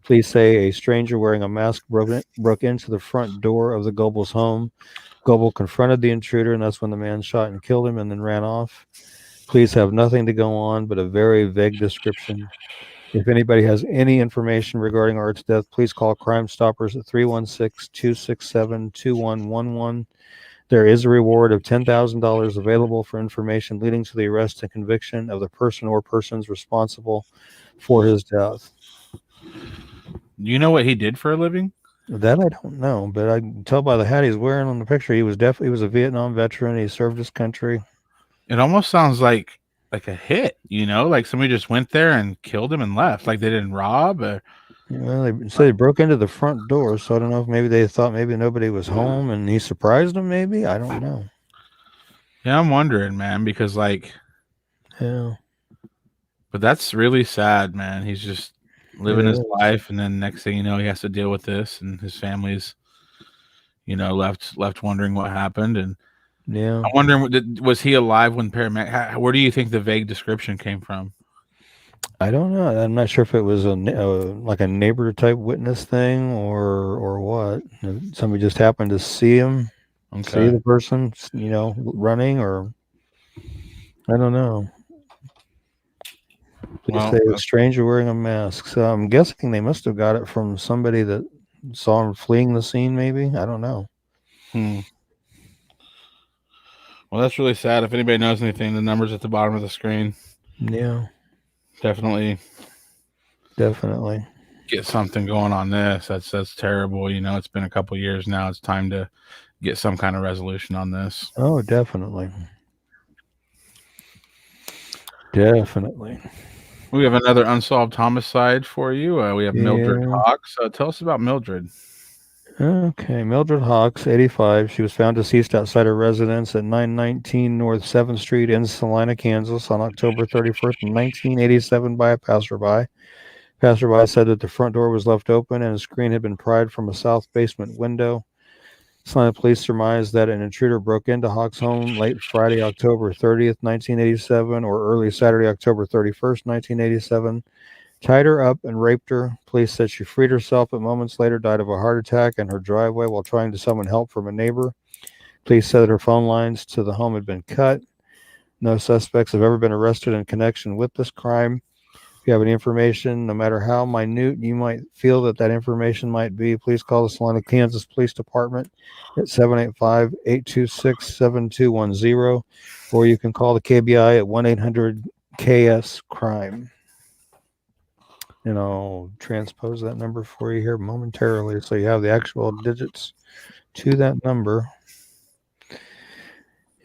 Police say a stranger wearing a mask broke into the front door of the Goebel's home. Goebel confronted the intruder, and that's when the man shot and killed him and then ran off. Police have nothing to go on but a very vague description. If anybody has any information regarding Art's death, please call Crime Stoppers at 316-267-2111. There is a reward of $10,000 available for information leading to the arrest and conviction of the person or persons responsible for his death. You know what he did for a living? That I don't know, but I can tell by the hat he's wearing on the picture. He was a Vietnam veteran. He served his country. It almost sounds like a hit, like somebody just went there and killed him and left. Like they didn't rob. They said they broke into the front door, so I don't know if maybe they thought maybe nobody was home and he surprised them. Maybe I don't know. Yeah, I'm wondering, man, because yeah. But that's really sad, man. He's just living his life, and then next thing you know, he has to deal with this, and his family's, left wondering what happened. And yeah, I'm wondering, was he alive when paramedic? Where do you think the vague description came from? I don't know. I'm not sure if it was a neighbor type witness thing or what. Somebody just happened to see him, see the person, running, or I don't know. Please say a stranger wearing a mask. So I'm guessing they must have got it from somebody that saw him fleeing the scene. Maybe, I don't know. Well, that's really sad. If anybody knows anything, the number's at the bottom of the screen. Yeah. Definitely get something going on this. That's terrible. It's been a couple years now. It's time to get some kind of resolution on this. Oh, definitely. Definitely. We have another unsolved homicide for you. We have Mildred Hawk. So tell us about Mildred. Okay, Mildred Hawks, 85. She was found deceased outside her residence at 919 North 7th Street in Salina, Kansas on October 31st, 1987 by a passerby. Passerby said that the front door was left open and a screen had been pried from a south basement window. Salina police surmised that an intruder broke into Hawks' home late Friday, October 30th, 1987, or early Saturday, October 31st, 1987. Tied her up and raped her. Police said she freed herself, but moments later died of a heart attack in her driveway while trying to summon help from a neighbor. Police said that her phone lines to the home had been cut. No suspects have ever been arrested in connection with this crime. If you have any information, no matter how minute you might feel that information might be, please call the Salina, Kansas Police Department at 785-826-7210, or you can call the KBI at 1-800-KS-CRIME. And I'll transpose that number for you here momentarily so you have the actual digits to that number.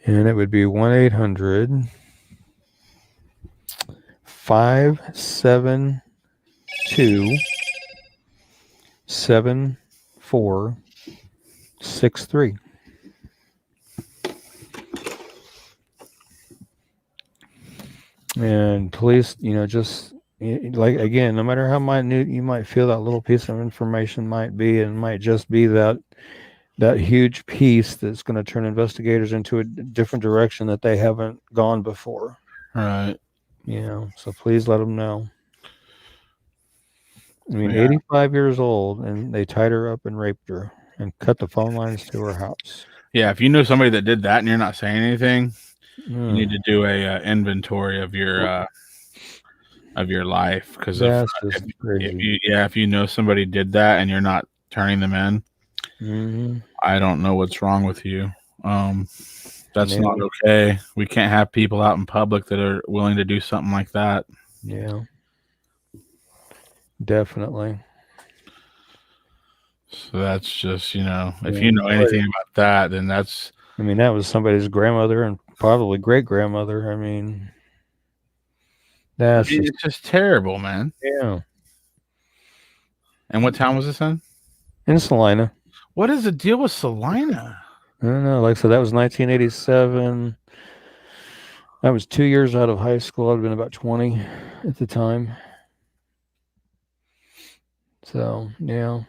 And it would be 1-800-572-7463. And police, just like, again, no matter how minute you might feel that little piece of information might be, and might just be that huge piece that's going to turn investigators into a different direction that they haven't gone before. Right. So please let them know. I mean, 85 years old, and they tied her up and raped her and cut the phone lines to her house. Yeah, if you know somebody that did that and you're not saying anything, you need to do a inventory of your life, because if you know somebody did that and you're not turning them in, I don't know what's wrong with you. That's not okay. We can't have people out in public that are willing to do something like that. Yeah, definitely. So that's just, if you know anything about that, then that's... I mean, that was somebody's grandmother and probably great-grandmother. I mean, it's just terrible, man. Yeah. And what town was this in? In Salina. What is the deal with Salina? I don't know. Like I said, that was 1987. I was 2 years out of high school. I'd been about 20 at the time. So, yeah.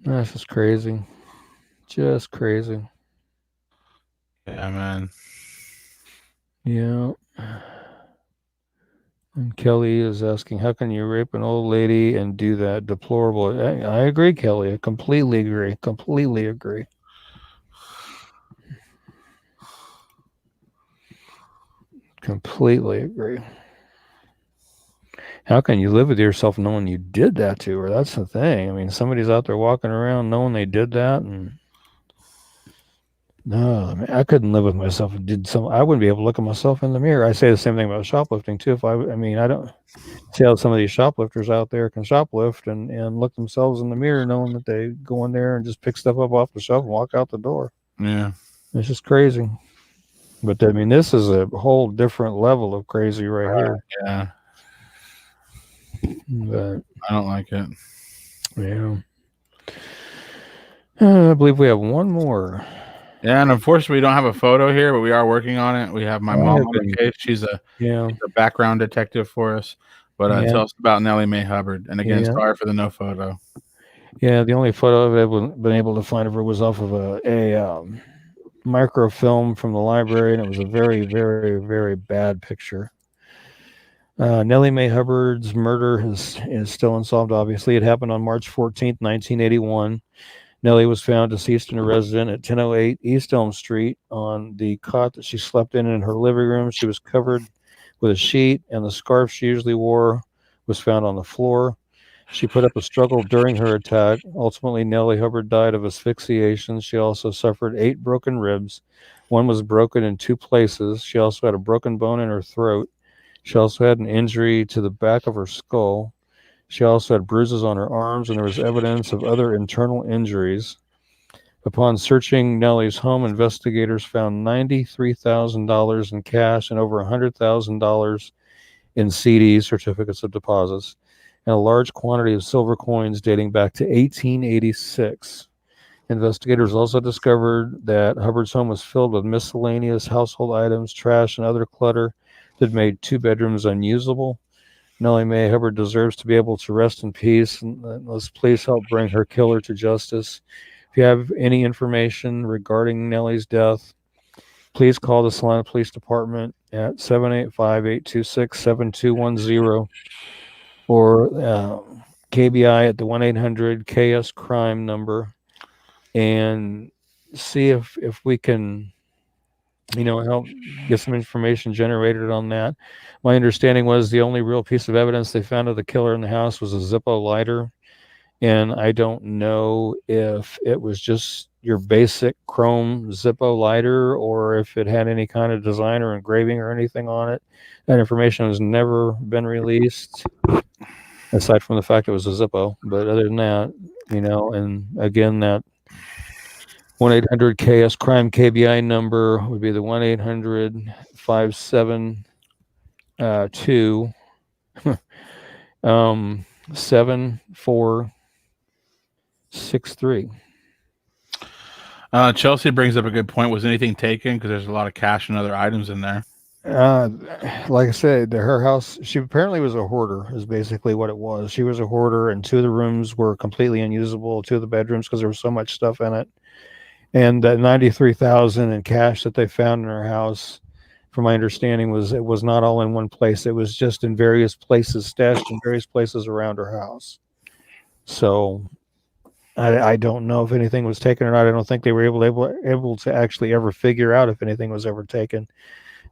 That's just crazy. Just crazy. Yeah, man. Yeah. And Kelly is asking, how can you rape an old lady and do that? Deplorable. I agree, Kelly. I completely agree. Completely agree. Completely agree. How can you live with yourself knowing you did that to her? That's the thing. I mean, somebody's out there walking around knowing they did that, and no, I mean, I couldn't live with myself. I wouldn't be able to look at myself in the mirror. I say the same thing about shoplifting too. I don't see how some of these shoplifters out there can shoplift and look themselves in the mirror, knowing that they go in there and just pick stuff up off the shelf and walk out the door. Yeah, it's just crazy. But I mean, this is a whole different level of crazy right here. Yeah. But I don't like it. Yeah. I believe we have one more. Yeah, and unfortunately, we don't have a photo here, but we are working on it. We have my mom on the case. She's a background detective for us. But tell us about Nellie Mae Hubbard. And again, sorry for the no photo. Yeah, the only photo I've been able to find of her was off of a microfilm from the library, and it was a very, very, very bad picture. Nellie Mae Hubbard's murder is still unsolved, obviously. It happened on March 14th, 1981. Nellie was found deceased in a residence at 1008 East Elm Street on the cot that she slept in her living room. She was covered with a sheet, and the scarf she usually wore was found on the floor. She put up a struggle during her attack. Ultimately, Nellie Hubbard died of asphyxiation. She also suffered 8 broken ribs. One was broken in 2 places. She also had a broken bone in her throat. She also had an injury to the back of her skull. She also had bruises on her arms, and there was evidence of other internal injuries. Upon searching Nellie's home, investigators found $93,000 in cash and over $100,000 in CDs, certificates of deposits, and a large quantity of silver coins dating back to 1886. Investigators also discovered that Hubbard's home was filled with miscellaneous household items, trash, and other clutter that made 2 bedrooms unusable. Nellie Mae Hubbard deserves to be able to rest in peace, and let's please help bring her killer to justice. If you have any information regarding Nellie's death, please call the Solana Police Department at 785-826-7210 or KBI at the 1-800-KS-CRIME number, and see if we can, help get some information generated on that. My understanding was the only real piece of evidence they found of the killer in the house was a Zippo lighter, and I don't know if it was just your basic chrome Zippo lighter or if it had any kind of design or engraving or anything on it. That information has never been released, aside from the fact it was a Zippo. But other than that, and again, that 1-800-KS-CRIME KBI number would be the 1-800-572 7463. Chelsea brings up a good point. Was anything taken? Because there's a lot of cash and other items in there. Like I said, her house, she apparently was a hoarder, is basically what it was. She was a hoarder, and 2 of the rooms were completely unusable, 2 of the bedrooms, because there was so much stuff in it. And that $93,000 in cash that they found in her house, from my understanding, it was not all in one place. It was just in various places, stashed in various places around her house. So I don't know if anything was taken or not. I don't think they were able to actually ever figure out if anything was ever taken.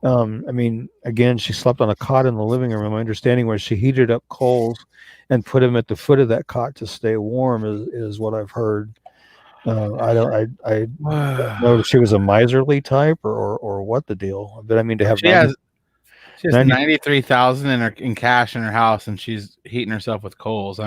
Again, she slept on a cot in the living room. My understanding was she heated up coals and put them at the foot of that cot to stay warm, is what I've heard. I don't know if she was a miserly type or what the deal. But to have she has 93,000 in cash in her house, and she's heating herself with coals.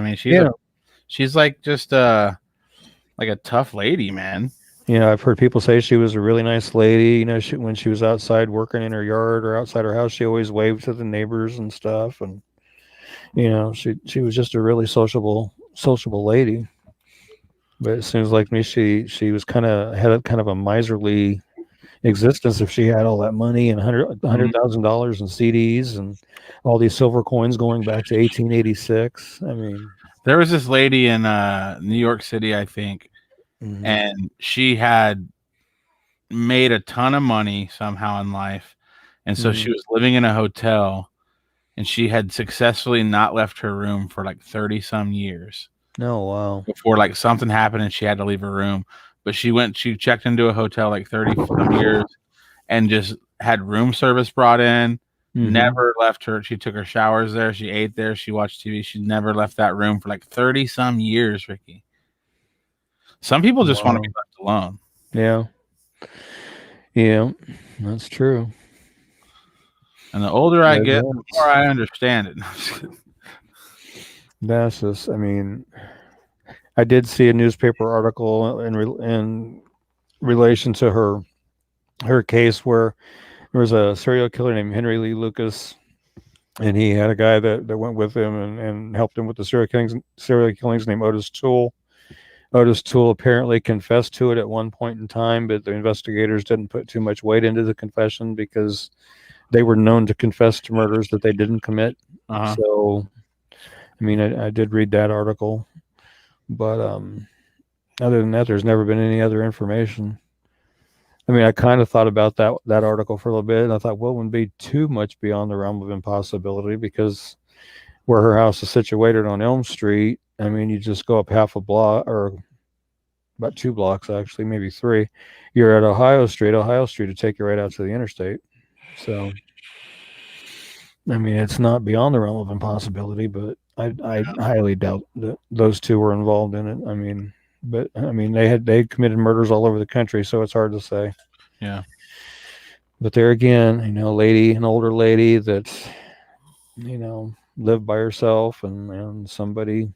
She's like just like a tough lady, man. I've heard people say she was a really nice lady. When she was outside working in her yard or outside her house, she always waved to the neighbors and stuff. And she was just a really sociable lady. But it seems like me, she was had a miserly existence if she had all that money and $100,000 in CDs and all these silver coins going back to 1886. There was this lady in New York City, I think, and she had made a ton of money somehow in life, and so she was living in a hotel, and she had successfully not left her room for like 30 some years. Oh, wow. Before like something happened and she had to leave her room. But she checked into a hotel like 30 some years and just had room service brought in. Never left her. She took her showers there. She ate there. She watched TV. She never left that room for like 30 some years, Ricky. Some people just want to be left alone. Yeah. Yeah, that's true. And the older I get, the more I understand it. That's just, I did see a newspaper article in relation to her case where there was a serial killer named Henry Lee Lucas, and he had a guy that went with him and helped him with the serial killings named Otis Toole. Otis Toole apparently confessed to it at one point in time, but the investigators didn't put too much weight into the confession because they were known to confess to murders that they didn't commit. So I did read that article, but other than that, there's never been any other information. I kind of thought about that article for a little bit, and I thought, well, it wouldn't be too much beyond the realm of impossibility because where her house is situated on Elm Street, you just go up half a block or about 2 blocks, actually, maybe 3. You're at Ohio Street to take you right out to the interstate. So, it's not beyond the realm of impossibility, but I highly doubt that those 2 were involved in it. But they committed murders all over the country, so it's hard to say. Yeah. But there again, an older lady that's, lived by herself, and somebody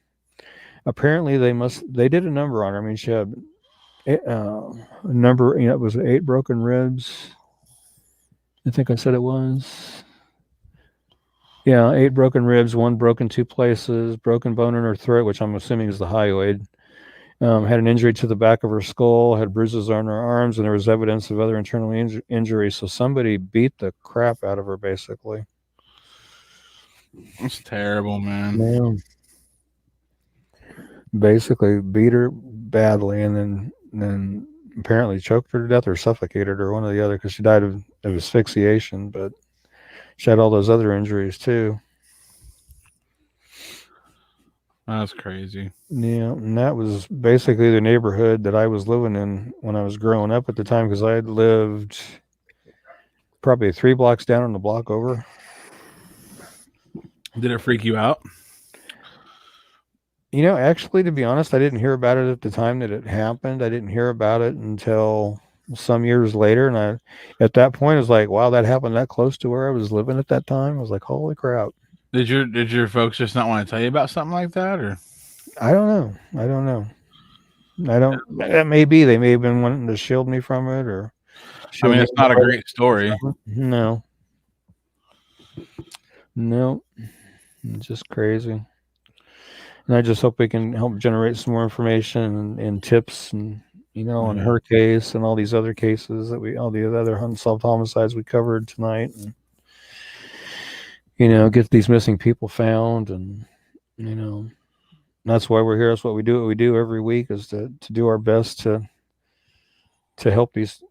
apparently they did a number on her. I mean, she had a number, it was 8 broken ribs. I think I said it was. Yeah, 8 broken ribs, 1 broken 2 places, broken bone in her throat, which I'm assuming is the hyoid. Had an injury to the back of her skull, had bruises on her arms, and there was evidence of other internal injuries. So somebody beat the crap out of her, basically. That's terrible, man. Yeah. Basically beat her badly, and then apparently choked her to death or suffocated her, one or the other, because she died of asphyxiation. But she had all those other injuries too. That's crazy. Yeah, and that was basically the neighborhood that I was living in when I was growing up at the time, because I had lived probably 3 blocks down on the block over. Did it freak you out? Actually, to be honest, I didn't hear about it at the time that it happened. I didn't hear about it until some years later. And at that point, I was like, wow, that happened that close to where I was living at that time. I was like, holy crap. Did your folks just not want to tell you about something like that, or? I don't know. That may be. They may have been wanting to shield me from it, or. I mean, it's not a great story. No. It's just crazy. And I just hope we can help generate some more information and tips, and on her case and all these other cases all the other unsolved homicides we covered tonight, and get these missing people found, and that's why we're here. That's what we do every week, is to do our best to help these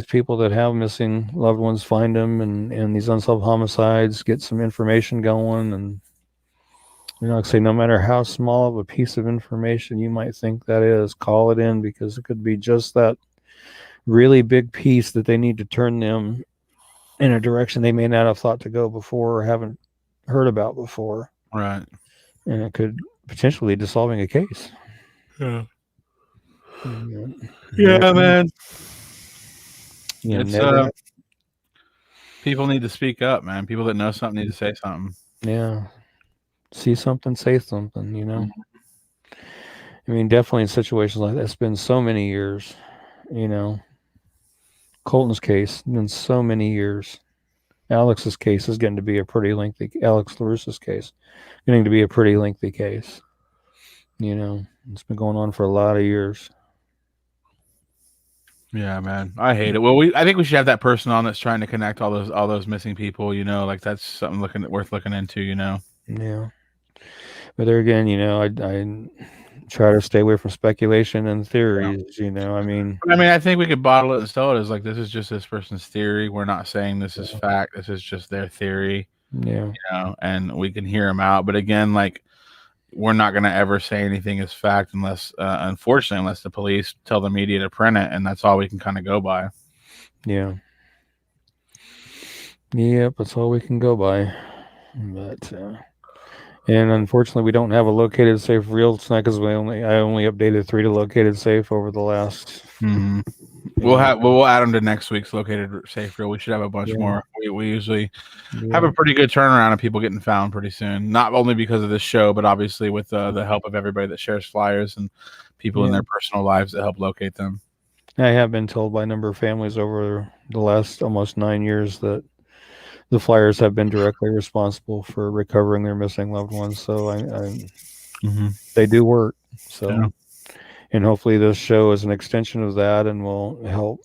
people that have missing loved ones find them, and these unsolved homicides, get some information going. And like I say, no matter how small of a piece of information you might think that is, call it in, because it could be just that really big piece that they need to turn them in a direction they may not have thought to go before, or haven't heard about before. Right. And it could potentially lead to solving a case. Yeah. Yeah, man. It's people need to speak up, man. People that know something need to say something. Yeah. See something, say something, I mean, definitely in situations like that, it's been so many years, Colton's case, been so many years. Alex's case is getting to be a pretty lengthy, Alex Russo's case, getting to be a pretty lengthy case. It's been going on for a lot of years. Yeah, man, I hate it. Well, I think we should have that person on that's trying to connect all those missing people. Like that's something worth looking into. Yeah, but there again, I try to stay away from speculation and theories. I mean, I think we could bottle it and sell it as like, this is just this person's theory. We're not saying this is fact. This is just their theory. Yeah, and we can hear them out. But again, like, we're not going to ever say anything is fact unless the police tell the media to print it, and that's all we can kind of go by. Yeah. Yep, that's all we can go by. But and unfortunately, we don't have a located safe reel tonight, because I only updated 3 to located safe over the last. Mm-hmm. We'll add them to next week's located safe reel. We should have a bunch more. We usually have a pretty good turnaround of people getting found pretty soon. Not only because of this show, but obviously with the help of everybody that shares flyers and people in their personal lives that help locate them. I have been told by a number of families over the last almost 9 years that the flyers have been directly responsible for recovering their missing loved ones. So they do work. So. Yeah. And hopefully this show is an extension of that, and will help,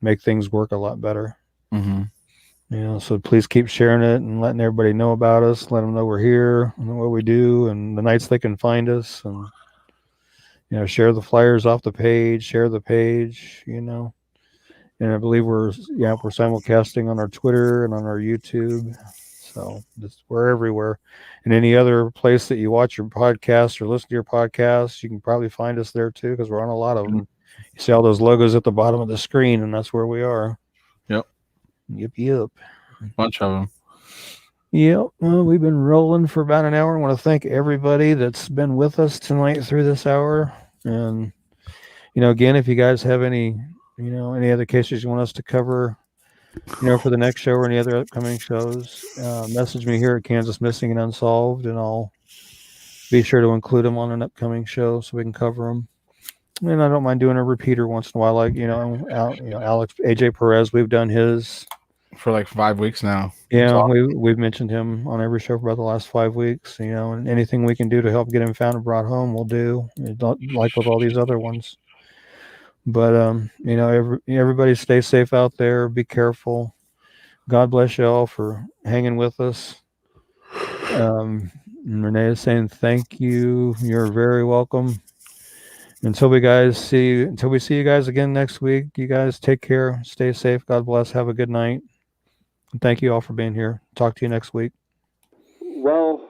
make things work a lot better. Mm-hmm. So please keep sharing it and letting everybody know about us. Let them know we're here and what we do, and the nights they can find us. And share the flyers off the page. Share the page. And I believe we're simulcasting on our Twitter and on our YouTube. So we're everywhere. And any other place that you watch your podcast or listen to your podcast, you can probably find us there too, because we're on a lot of them. You see all those logos at the bottom of the screen, and that's where we are. Yep. A bunch of them. Yep. Well, we've been rolling for about an hour. I want to thank everybody that's been with us tonight through this hour. And, again, if you guys have any other cases you want us to cover, for the next show or any other upcoming shows, message me here at Kansas Missing and Unsolved, and I'll be sure to include them on an upcoming show so we can cover them. And I don't mind doing a repeater once in a while, like Alex AJ Perez. We've done his for like 5 weeks now. Yeah, we've mentioned him on every show for about the last 5 weeks. And anything we can do to help get him found and brought home, we'll do. Like with all these other ones. But everybody stay safe out there. Be careful. God bless you all for hanging with us. Renee is saying thank you. You're very welcome. Until we see you guys again next week, you guys take care. Stay safe. God bless. Have a good night. And thank you all for being here. Talk to you next week. Well,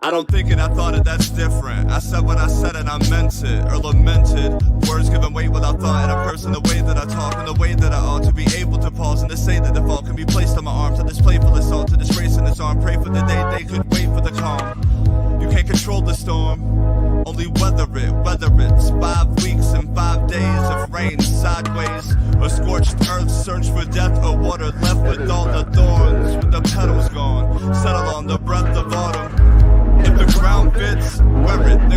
I don't think it, I thought it, that's different. I said what I said and I meant it, or lamented. Words given weight without thought, and a person the way that I talk and the way that I ought to be able to pause and to say that the fault can be placed on my arm, to this playful assault, to disgrace in this arm. Pray for the day they could wait for the calm. You can't control the storm, only weather it, whether it's 5 weeks and 5 days of rain sideways, or scorched earth, search for death, or water left with all the thorns, with the petals gone, settle on the breath of autumn. If the ground fits, wear it, the